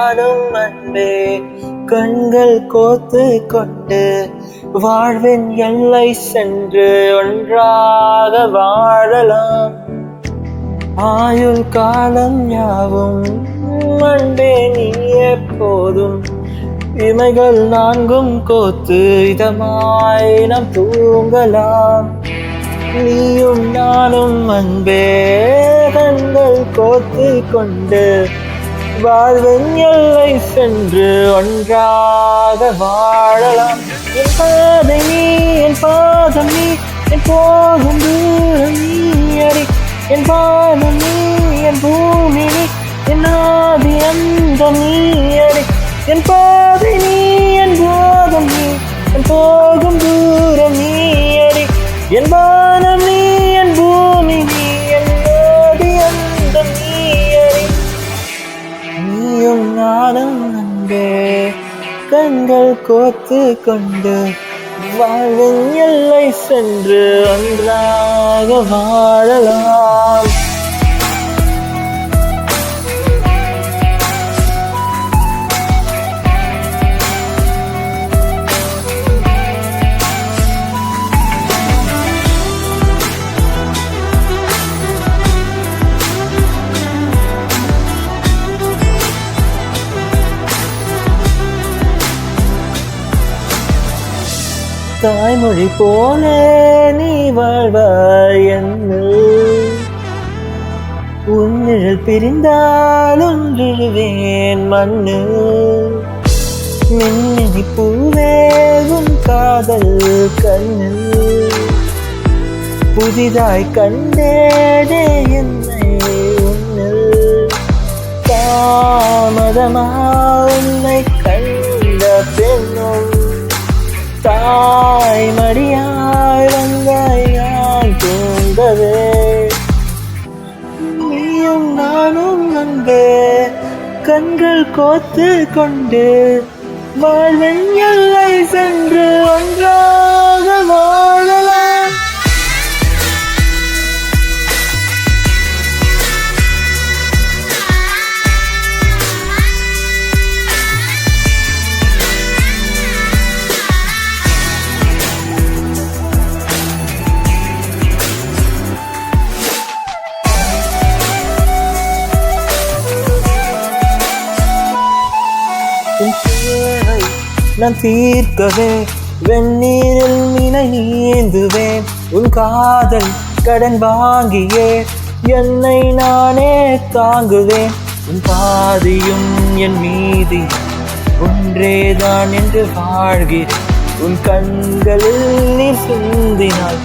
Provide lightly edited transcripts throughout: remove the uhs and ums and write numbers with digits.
நானும் அன்பே கண்கள் கோத்து கொண்டு வாழ்வின் எல்லை சென்று ஒன்றாக வாழலாம். ஆயுள் காலம் யாவும் அன்பே நீ எப்போதும் இமைகள் நான்கும் கோத்து இதமாய் நாம் தூங்கலாம். நீயும் நானும் அன்பே கண்கள் கோத்து கொண்டு வாழ்வின் எல்லை சென்று ஒன்றாக வாழலாம். என் பாதை நீ, என் பாதம் நீ, என் போகும் தூரம் நீ அறி. என் பாதம் நீ, என் பூமி நீ, என் ஆதி அந்தம் நீ அறி. என் பாதை நீ, என் பாதம் நீ, என் போகும் தூரம் நீ அறி. என் வானம் நீ, என் பூமி நீ, என் ஆதி அந்தம் நீ அறி. நீயும் நானும் அன்பே கண்கள் கோத்து கொண்டு வாழ்வின் எல்லை சென்று ஒன்றாக வாழலாம். தாய்மொழி போல நீ வாழ்வாய் என்னில். உன் நிழல் பிரிந்தால் ஒன்றிடுவேன் மண்ணில். மின்னி பூவேகும் காதல் கண்ணில் புதிதாய் கண்டேனே என்னை உன்னில். தாமதமா உன்னை கண்ட பெண்ணும் தாய் மடியாய் வந்தாயான் தூண்டவே. நீயும் நானும் அன்பே கண்கள் கோத்து கொண்டு வாழ்வின் எல்லை சென்று ஒன்றாக வாழலாம். நான் தீர்க்கவே வெந்நீரில் மீனை நீந்துவேன். உன் காதல் கடன் வாங்கியே என்னை நானே தாங்குவேன். உன் பாதியும் என் மீதி ஒன்றேதான் என்று வாழ்கிறேன். உன் கண்களில் நீர் சிந்தினால்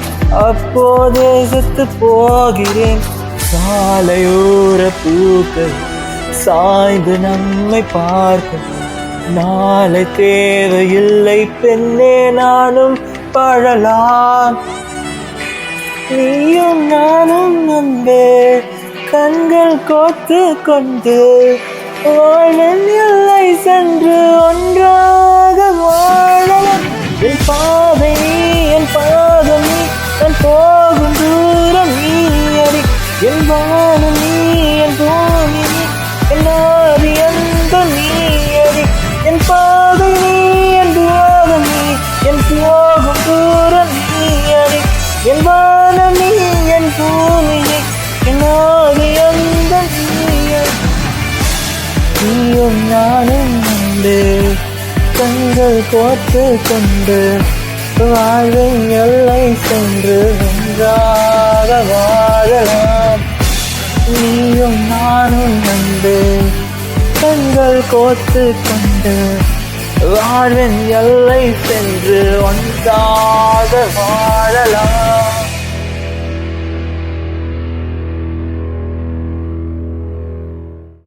அப்போதே செத்து போகிறேன். சாலையோர பூக்கள் சாய்ந்து நம்மை பார்க்க நாளை தேவையில்லை பெண்ணே நானும் வாழலாம். நீயும் நானும் அன்பே கண்கள் கோத்து கொண்டு வாழ்வின் எல்லை சென்று ஒன்றாக வாழலாம். என் பாதை நீ, என் பாதம் நீ, என் போகும் தூரம் நீ அறி. என் வானம் நீ, என் பூமி நீ, என் ஆதி அந்தம் நீ அறி. என் பாதை நீ, என் துவாரம் நீ, என் போகும் தூரம் நீ அறி. என் வானம் நீ, என் பூமி நீ, என் ஆதி அந்தம் நீ அறி. நீயும் நானும் அன்பே கண்கள் கோத்து கொண்டு வாழ்வின் எல்லை சென்று ஒன்றாக வாழலாம். நீயும் நானும் அன்பே கண்கள் கோத்து கொண்டு வாழ்வின் எல்லை சென்று ஒன்றாக வாழலாம்.